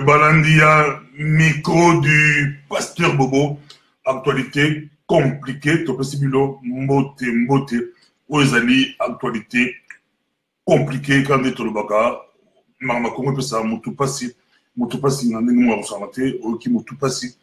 Balandia, micro du pasteur Bobo, actualité compliquée, tout possible, mbote, Ozali, actualité compliquée, quand on est au Baka, Mama Kongo peut ça, Moutupasi, Nanengo Santé, Oki Moutupasi,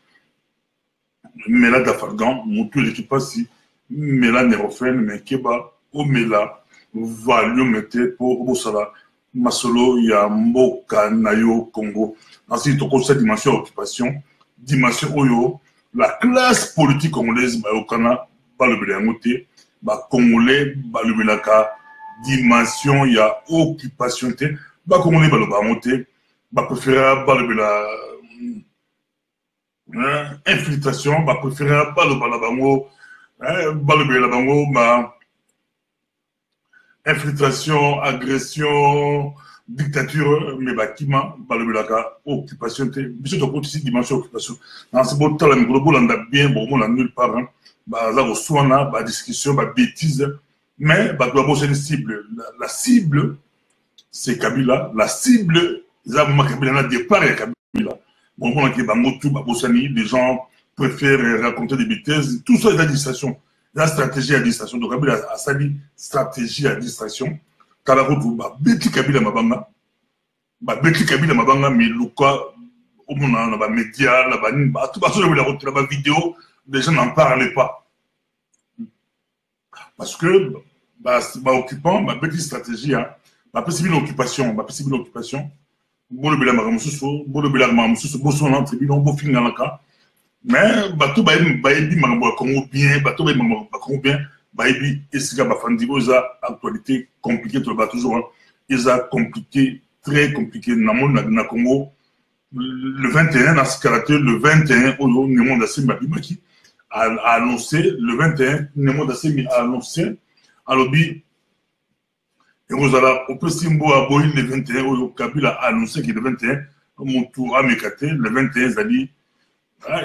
Mela Dafargan, Moutou Letupasi, Mela Nerofène, Mekeba, Omela, Valio Mete, pour Obosala, Masolo, Yamboka, Nayo, Congo. Ensuite, on cette dimension occupation, dimension Oyo, la classe politique congolaise, Bayokana, Balobelamote, Congolais, Balobelaka, dimension, il y a occupation, Congolais, Balobamote, préféré Balobela, infiltration, préféré Balobalabango, Balobelabango, infiltration, agression, dictature, mais Bakima, Balobelaka, occupation, monsieur de côté, dimension occupation. Dans ce beau temps, le global, on a bien, bon, on a nulle part, là, au soin, discussion, bêtise, mais, c'est une cible. La cible, c'est Kabila. La cible, Kabila, n'a départ, Kabila. Bon, on a dit, les gens préfèrent raconter des bêtises, tout ça est la distraction. La stratégie à distraction. Donc, Kabila a sali stratégie à distraction. Kalarotu, Betty Kabila Mabanga. Betty Kabila Mabanga, mais Luka, au monde, on a médias, tout la vidéo, les gens n'en parlaient pas. Parce que, occupant, Betty stratégie, possible occupation, bon le bilan Maramususu, bon le bilan Maramususu, bon son entreprise, bon film dans le cas. Mais, bateau baïbi Marambo Congo bien, bateau baïbi Marambo Congo bien, baïbi Essiga Bafandi, ils a actualité compliquée, tout le toujours, ils a compliqué, très compliqué, na Congo. Le 21, dans ce caractère, le 21, au Némon d'Assé Mabimaki a annoncé, le 21, Némon d'Assé a annoncé, à l'objet, et vous allez, au Pessimbo à Boïl, le 21, où Kabila a annoncé que le 21, mon tour à Mekate, le 21, Zali,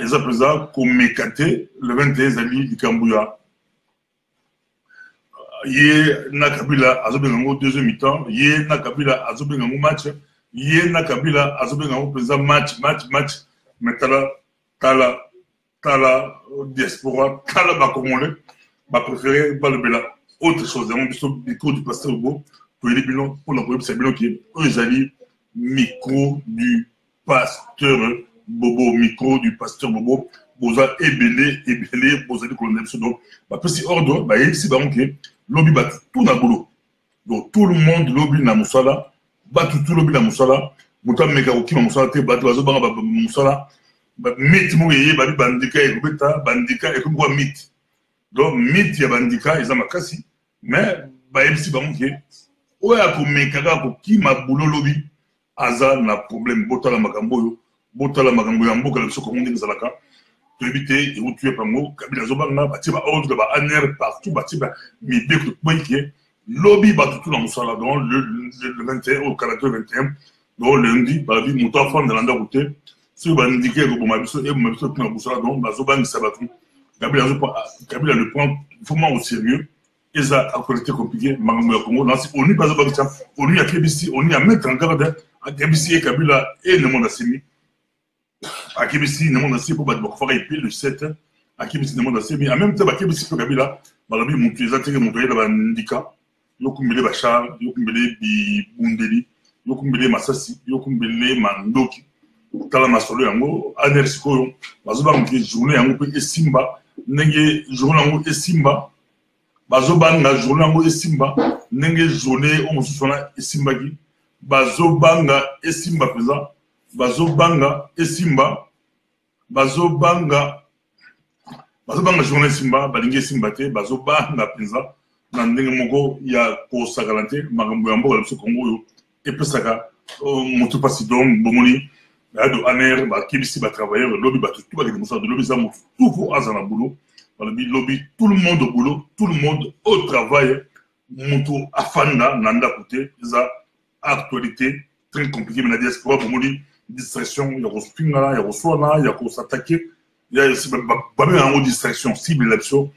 ils ont présent comme Mekate, le 21, Zali, du Kambouya. Yé, na Kabila, a Zobengango, deuxième mi-temps, yé, na Kabila, a Zobengango match, yé, na Kabila, a Zobengango présent match, mais tala, diaspora, tala, Congolais, préféré, le Bela. Autre chose, on micro du pasteur Bobo, pour les bilans, pour l'employé, c'est bilan qui est Ozali, micro du pasteur Bobo, micro du pasteur Bobo, Boza ébélé, Bozali colonel, donc, si ordre, ici, lobby bat tout na boulot. Donc, tout le monde, lobby na Moussala, tout lobby na Moussala, Moutam Mekaroki, Moussala, bat Wazobanga, Moussala, mythe, mouillé, bandika, et Rubeta, bandika, et comme quoi mythe. Donc, mythe, ya bandika, ils ont makasi, mais, MC Bamonke, ouais, à Mekara, qui m'a boulot lobby, Aza n'a problème, Botala Makamboyo, Yambo, comme ça, comme on dit, Zalaka, pour éviter, et vous tuez par mot, Kabila Zobanga, Batiba Ordre, Aner, partout, Batiba, mais dès que le lobby, tout dans Moussala, donc, le 21, au caractère 21, donc, lundi, Babi, Mouta, Fan de l'Andarouté, si vous indiquez que vous m'avez dit, et vous m'avez dit que Moussala, donc, Zobang, Sabatou, Kabila le prend vraiment au sérieux. Et ça a été compliqué. On n'y pas on y a KBC, on y a mettre en garde à KBC et Kabila et le monde a sémi. À KBC, le monde a sémi pour battre le 7. À KBC, le monde a sémi. En même temps, à KBC et Kabila, les ateliers montrent la bandika. Yokumbele Bachar, Yokumbele Bundeli, Yokumbele Masasi, Yokumbele Mandoki. Tala Masolo Yango, Aner Sikoyo, Bazoba Mouké, journée Yango et Simba. Nenge journée en Simba, Bazobanga journée en Simba, Nenge journée en Susona et Simba qui, Bazobanga et Simba présent, Bazobanga et Simba, Bazobanga journée Simba, Balingue Simba te, Bazobanga présent, Nenge Moko, il y a pour Sagalante, Magambo Yambo, le Congo, et puis Saga, Moutoupasidon, Bomoni. De Aner, Kibisi va travailler, le lobby va tout avec les moussards de lobby, ça montre tout pour Azana boulot. Le lobby, tout le monde au boulot, tout le monde au travail. Moutou Afanda, Nanda Kouté, ça actualité très compliquée, mais la diaspora, pour moi, distraction, il y a Rospinga, il y a Roswana, il y a s'attaquer, il y a pas même en distraction, cible l'absurde.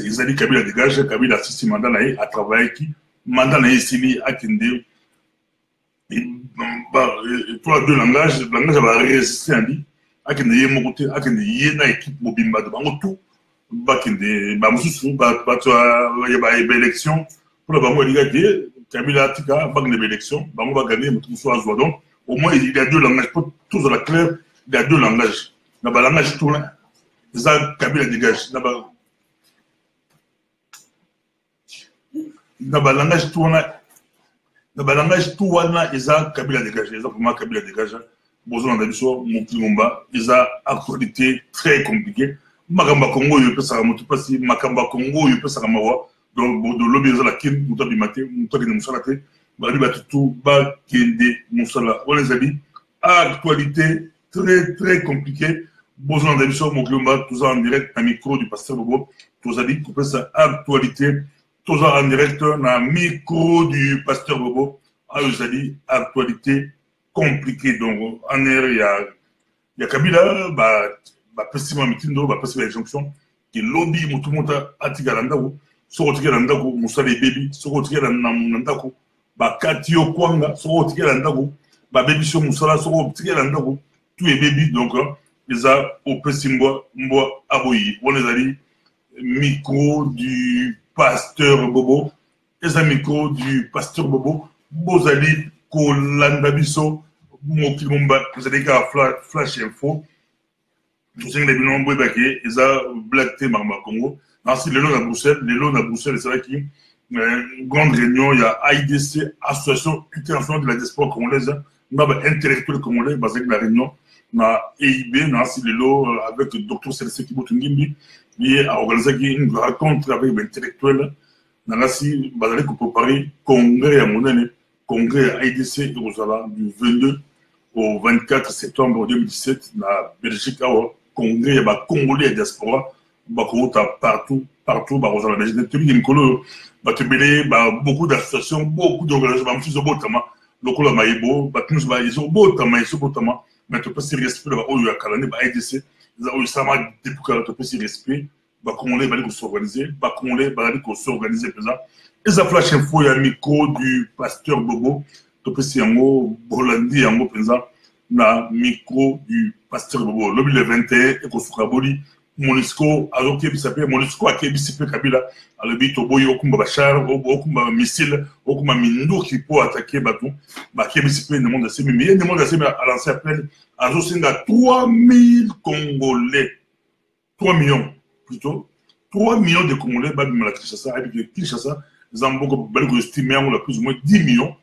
Ils ont dit Kabila dégage, Kabila assiste mandat à travailler qui, mandat à Sili, à Kende. Tout soit deux langages, le langage va résister à lui. Akende ye mokote, akende ye na équipe mobimba de bango tout. Bakende, ba mususu, ba élection. Pour la bango liga qui Kabila Tika, bakende élection, bango va gagner, mais tout soit à donc. Au moins, il y a deux langages. Pour tous à la claire, il y a deux langages. Dans le langage tout là, ça Kabila dégage. Dans le langage tout là, dans le langage tout là, il y a Kabila dégage. Il y a comment Kabila dégage. Bozo na biso Mokilomba, ils a actualité très compliquée. Makamba Congo yope saka moto pasi Makamba Congo yope saka mawa. Donc de lobby za la kin muta bimate, muta de musala te. Bali batutu ba kende musala. On les a dit actualité très très compliquée. Bozo na biso Mokilomba, tout ça en direct na micro du pasteur Bobo. Tout ça dit couper sa actualité. Tout ça en direct na micro du pasteur Bobo. Ah, vous a dit actualité compliqué. Donc, en air, il y a Kabila, pessima mitindo, pessima injonction, qui lobby, tout le monde a tigé l'andako, soko tigé l'andako, moussale baby, soko tigé l'andako, katio kwanga, soko tigé l'andako, baby sur moussala, soko tigé l'andako, tout est baby, donc, ils ont au pessimbo, mbo aboyi. On les a dit, micro du pasteur Bobo, les amis micro du pasteur Bobo, Bozali, Kolanda Biso, Mokilomba, vous allez faire flash info. Tout ce que les bilans ont été, ils ont blagué Marma Congo. Ensuite, les lots à Bruxelles, c'est vrai qu'il y a une grande réunion, il y a AIDC, Association internationale de la diaspora congolaise, il y a intellectuel congolais, basé sur la réunion, il y a EIB, ensuite les lots avec le docteur Célestin Kibotungimbi, il a organisé une rencontre avec les intellectuels, il y a aussi, pour préparer congrès à Monene. Congrès AIDC du 22 au 24 septembre 2017 dans la Belgique. Congrès, il y a Congolais et diaspora, partout, la Belgique. Beaucoup d'associations, beaucoup d'organisations, lokola maïbo, ils ont beau tama, mais tu peux se respecter, il y a Kalane, AIDC, ils ont eu depuis que tu peux se respecter, Congolais, ils vont s'organiser, Congolais, ils vont s'organiser, et ça flash info, il y a un micro du pasteur Bobo, tu peux se yango, Bolandi, yango, présent, na micro du pasteur Bobo. Le 21, et qu'on se raboli, Monisco, alors qu'il s'appelle Monisco, à qui s'appelle Kabila, à le bit, au boy, au kumba bachar, au kumba missile, au kumba mindo qui peut attaquer Batou, qui s'appelle le monde assez, mais il y a des mondes assez à lancer appel, à Zosenga, 3000 Congolais, 3 millions plutôt, 3 millions de Congolais, Babimala Kinshasa, avec Kinshasa, ils ont beaucoup estimé, on a plus ou moins 10 millions.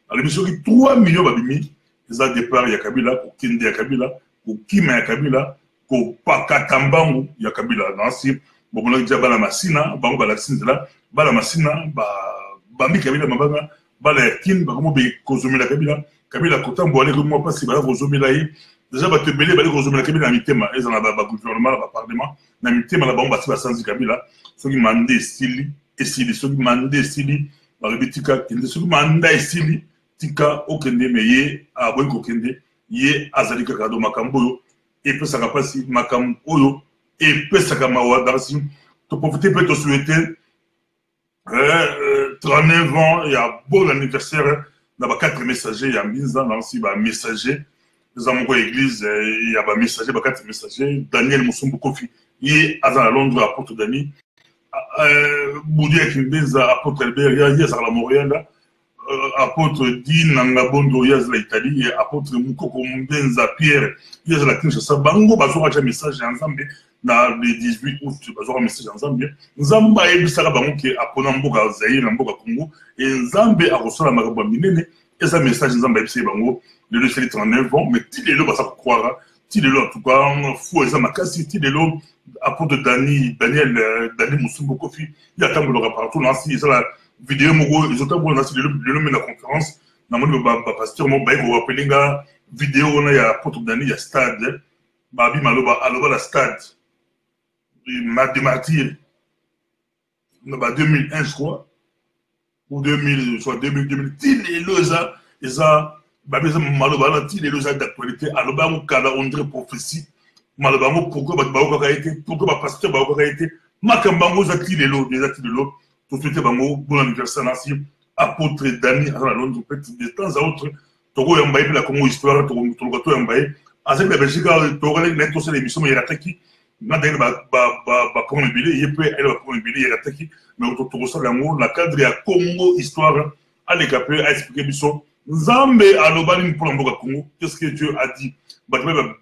Alors, il y a 3 millions babimi, ils ont départ, il y a Kabila, pour Kende, il y a Kabila, pour Kima, il y a Kabila, pour Pakatambangu, il y a Kabila. Dans ce bon, on a dit Bala Massina, Bango Balaxine, Bala Massina, Bambi Kabila, Mabanga, Bala Yakin, Bango Kozomela Kabila, Kabila Kotan, Boale, moi pas si Bala Kozomela, déjà, te belé, Bala Kozomela Kabila, Mitema, ils ont un gouvernement, un parlement, Mitema, la Bango Bassi, Sanzi Kabila, ceux qui mandent Stili, et si ceux qui mandent Stili, Tika, ceux qui mandent Stili, Tika, Okende, mais yé, à Boyko Kende, yé, Azali Kakado Makamboyo, et puis ça va passer Makamboyo, et puis ça va mawa Darcy. Tu profiter peut te souhaiter 39 ans, il y a bon anniversaire, il y a 4 messagers, il y a 1000 ans, il y a messager. Nous avons l'église, il y a un messager, 4 messagers. Daniel Moussumbo Kofi, il est à Londres, apôtre Dani. Boudia Kimbeza, apôtre Albert, il y a à la Montréal. Apôtre Di Nangabondo, il y a à l'Italie. Apôtre Moukoko Mbenza Pierre, il y a à la Kinshasa. Bango, Bazora, un message ensemble. Dans le 18 août, Bazora, un message ensemble. Nzamba, et Bissara Bango, qui est à Ponamboka, Zaïre, Namboka Congo. Et Nzambe, à Rossola, Magaba Minene. Et ça, message Nzamba, et Bango. Le lieu c'est 39 ans, mais Tidelo va ça croire. Tidelo en tout cas, fou et ça m'a cassé. Tidelo, apôtre Daniel Moussumbo Kofi, il y a tant de leur partout. C'est la vidéo, ils ont tant de le la conférence. Dans mon pasteur, mon bail, on rappelle la vidéo, on a apôtre Daniel, il y a stade. Babi Maloba, alors la stade. Des martyrs. 2001, je crois. Ou 2000, soit 2000. Tidelo, ça, et ça. Malobana ti les lois d'actualité alobango kala on dirait prophétie malobango pourquoi ba été pourquoi pasteur ba été makambango zati les lois des actes de l'eau tout de suite bango bon anniversaire ainsi apôtre Dani à Londres peut de temps à autre Togo Yambaye, la Congo Histoire, Togo Yambaye. Avec la Belgique, Togo Neto, c'est l'émission, il y a attaqué. Nada ba premier billet, il peut aller au premier billet, il y a attaqué. Mais Togo ça, la cadre à Congo Histoire, à l'écapé, à expliquer Bisson. Nzambe aloba ni pour l'amboka Congo. Qu'est-ce que Dieu a dit? Baba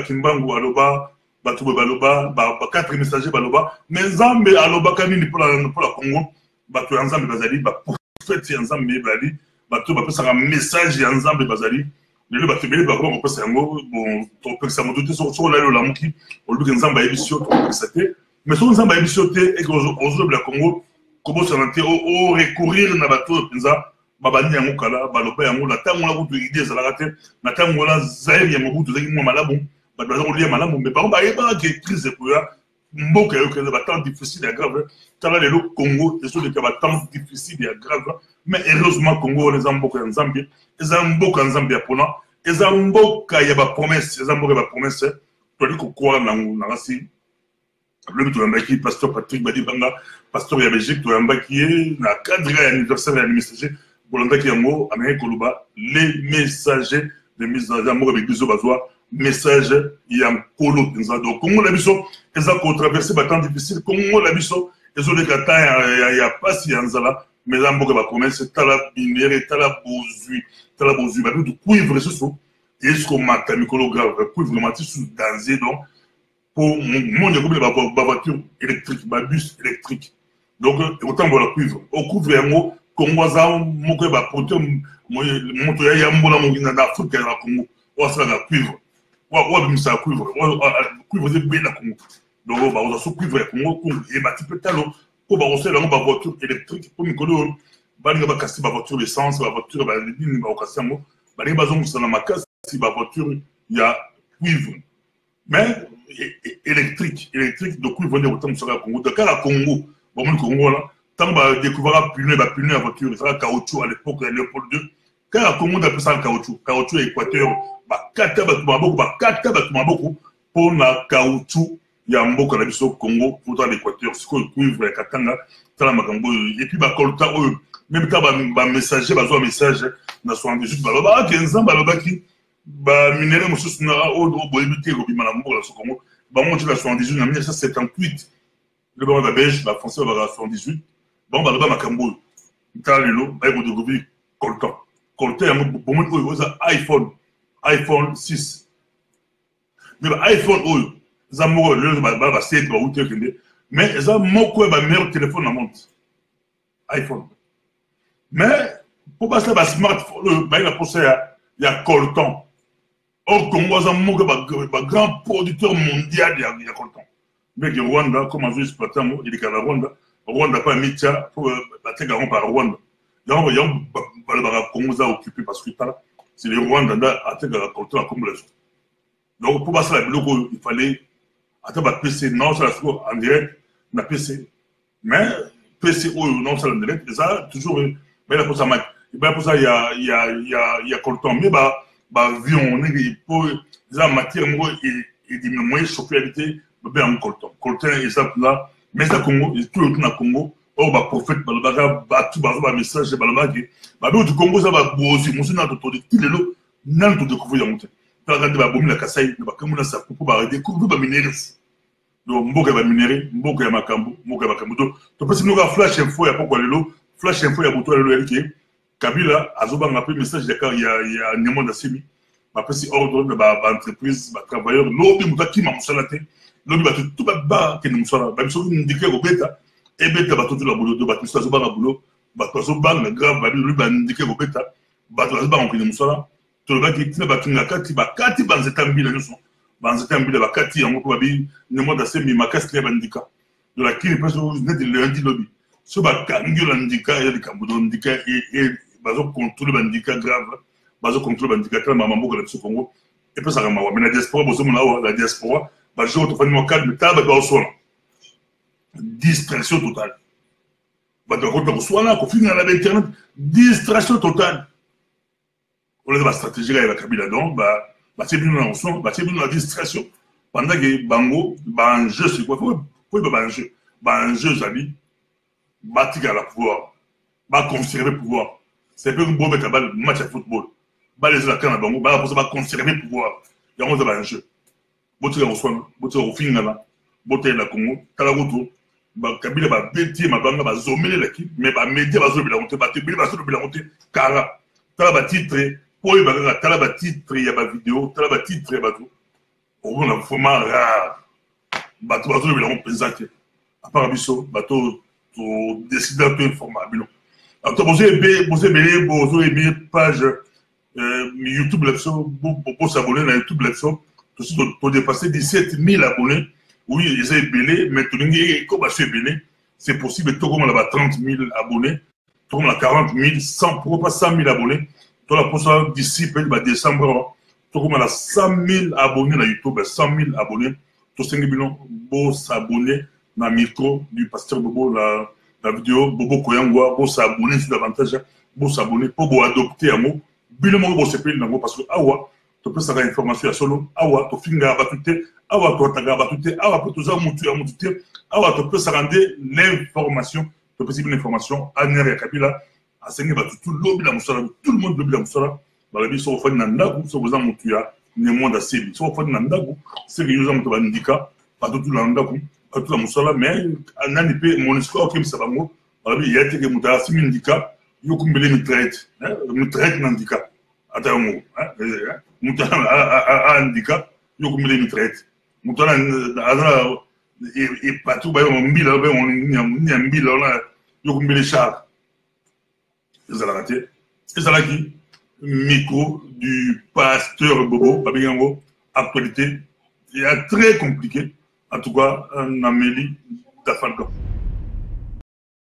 Kimbangu aloba, Batouba baloba, quatre messagers baloba. Mais Nzambe aloba kanini pour la Congo. Batou Nzambe bazali, prophète Nzambe bazali, batou ba pesa un message Nzambe bazali. Le batou bele ba ko pesa yango bon to pesa mo tout sur la la muki. O lu Nzambe ebisio to pesa te. Mais sur Nzambe ebisio te et que aux la Congo, comment ça nanté au recourir na batou penza. Babani yango kala baloba yango la tango la kutu idée za la tête na tango la zaire ya mobutu zaki mo malabu ba bazo lié malabu mais par ba yeba que crise pour ya mboka yo que ba temps difficile et grave tala le Congo et sur les temps difficile et grave mais heureusement Congo les mboka en Zambie les mboka en Zambie pona les mboka ya ba promesse les mboka ba promesse to liko kwa na ngasi le bitu yambaki pasteur Patrick Badibanga pasteur ya Belgique to yambaki na cadre ya anniversaire ya messager Bolanda qui yango Amérique Koluba les messagers de mise en amour avec Biso Bazoa message yang Kolo donc Congo la biso ils ont traversé des temps difficiles Congo la biso ils ont des gata ya pas si yanzala mais la mboka ba promesse tala binere tala bozui ba du cuivre ce sont et ce qu'on m'a mikolo grave cuivre mati sous danger donc pour mon ba voiture électrique ba bus électrique donc autant voilà cuivre au couvre yango Congo za moko ba proto moto ya mbola mo na Afrique ya Congo o sala na cuivre wa bimisa cuivre cuivre de bela Congo donc ba o so cuivre ya Congo et ba type talo ko ba o sala ba voiture électrique pour mikolo ba nga ba kasi ba voiture essence ba voiture ba ni ba o kasi mo ba nga ba zo musala makasi ba voiture ya cuivre mais électrique de cuivre de autant musala Congo de kala Congo ba mo Congo là tant que découvrir pneu la voiture, il sera caoutchouc à l'époque de Léopold II. Quand la Congo a fait ça en caoutchouc équateur, beaucoup pour la caoutchouc, il y a un beau cannabis au Congo, pour l'équateur, ce qu'on couvre les Katanga, et puis colta, même quand un messager, un message, dans 78, bah 15 ans, bah qui, bah minerai, monsieur, au boyauté, au bimalambo, la Congo, bah moi, je l'ai 78, en 1978, le baron de la Belge, la française, va 78. Bon, bah, là-bas, ma cambo, Italien, bah, il faut découvrir Coltan. Coltan, il y a un iPhone 6. Mais iPhone, ils ont mouru, ils ont c'est bah, où tu es, mais ils ont mouru, bah, meilleur téléphone à monte. iPhone. Mais, pour passer à smartphone, bah, il a pensé il y a Coltan. Or, Congo, ils ont mouru, bah, grand producteur mondial, il y a Coltan. Mais le Rwanda, comme on veut exploiter, il est qu'à la Rwanda. Rwanda pas Mitia pour battre Garon par Rwanda. Il y a un Congo occupé parce que c'est les Rwandais qui ont attaqué la culture à Congo. Donc pour passer la bloc, il fallait attendre la PC, non, ça en direct, la PC. Mais PC, non, ça en direct, et ça, toujours, mais pour ça, il y a Colton, mais avion, il faut, la matière, et des moyens de chauffabilité, bien Colton. Colton, et ça, là, mais ça Congo, tout le temps Congo, oh bah prophète, bah tout bah message, bah du Congo ça va bosser, mon son a tout de tout le lot, n'a tout découvrir en monter. T'as regardé bah bomber la Kasaï, bah comme on a ça pour bah découvrir bah minérer. Donc mboka va minérer, mboka ya makambo. Donc tu penses que nous flash info ya pourquoi le lot, flash info ya boto le LK. Kabila azoba un peu message d'accord, il y a Nemo Nassimi. Bah après ordre de bah entreprise, bah travailleur, l'objet muta qui m'a monsalate. L'homme va tout bas que nous sommes là. Même si on dit que bêta, et bêta va tout le boulot, va tout ça se barre à boulot, va tout ça bang grave, va lui indiquer que bêta, va tout ça barre en que nous sommes là. Tout le monde qui va tout la carte, va carte dans cette ambile nous sommes. Dans cette ambile va carte en mot babi, ne moi d'assez mais ma casse les bandika. De la qui passe au net de lundi lobby. Ce va kangu l'andika et le cambo d'andika et bazo contrôle bandika grave, bazo contrôle bandika quand maman beaucoup là-dessus Congo. Et puis ça va mais la diaspora, la diaspora. Bah, je retrouve mon calme, mais t'as au soin. Distraction totale. Bah, de retour au soin là, qu'on finit à l'internet, distraction totale. On a la stratégie là, il y a la Kabila donc, bah, c'est bien dans le soin, bah, c'est bien dans la distraction. Pendant que Bango, bah, un jeu, c'est quoi? Faut un jeu. Bah, un jeu, Zabi, bâtir à la pouvoir, bah, conserver le pouvoir. C'est un peu une bombe à balle, match à football. va laisser la canne à bango, va conserver le pouvoir. Il y a un enjeu. Bote ya Oswana, bote ya Ofingala, bote la Congo, Talagoto, Kabila ba beti mabanga ba zomele la ki, mais ba média ba zomele la honte, ba tebele ba zomele la honte, kara. Tala ba titre, poy ba tala ba titre ya ba vidéo, tala ba titre ba tout. On a vraiment rare. Ba to ba zomele la honte pesante. À part biso, ba to décider de informer bilo. Alors vous avez page YouTube là-dessus, pour s'abonner à YouTube là-dessus. Pour dépasser 17 000 abonnés. Oui, ils ont belé, mais comme c'est belé, c'est possible. Tout comme on a 30 000 abonnés, tout comme on a 40 000, 100, pourquoi pas 100 000 abonnés. Tout la pour ça, d'ici décembre, tout comme on a 100 000 abonnés à YouTube, 100 000 abonnés, tout 5 000 pour s'abonner dans le micro du pasteur Bobo, la vidéo, Bobo Koyangwa, pour s'abonner sur davantage, pour s'abonner, pour adopter un mot. Bilan mot pour se payer parce que awa tu peux savoir information à solo awa tu finga batute awa tu taga batute awa tu za mutu ya mutute awa tu peux savoir l'information tu peux savoir l'information à nere kabila à sengi batute lobby la musala tout le monde lobby la musala dans la vie sur fond nandagu sur vous mutu ya ne monde asebi sur fond nandagu c'est que nous avons bandika pas tout nandagu pas tout la musala mais anani pe mon score comme ça va mo dans la vie il y a été que muta simindika yokumbele mitraite nandika atamu mutana andika yokumbele mitraite mutana azana et partout ba mbila ba on mbila na yokumbele char ezalaki micro du pasteur Bobo Babigango actualité il est très compliqué en tout cas en Amélie Dafalgan.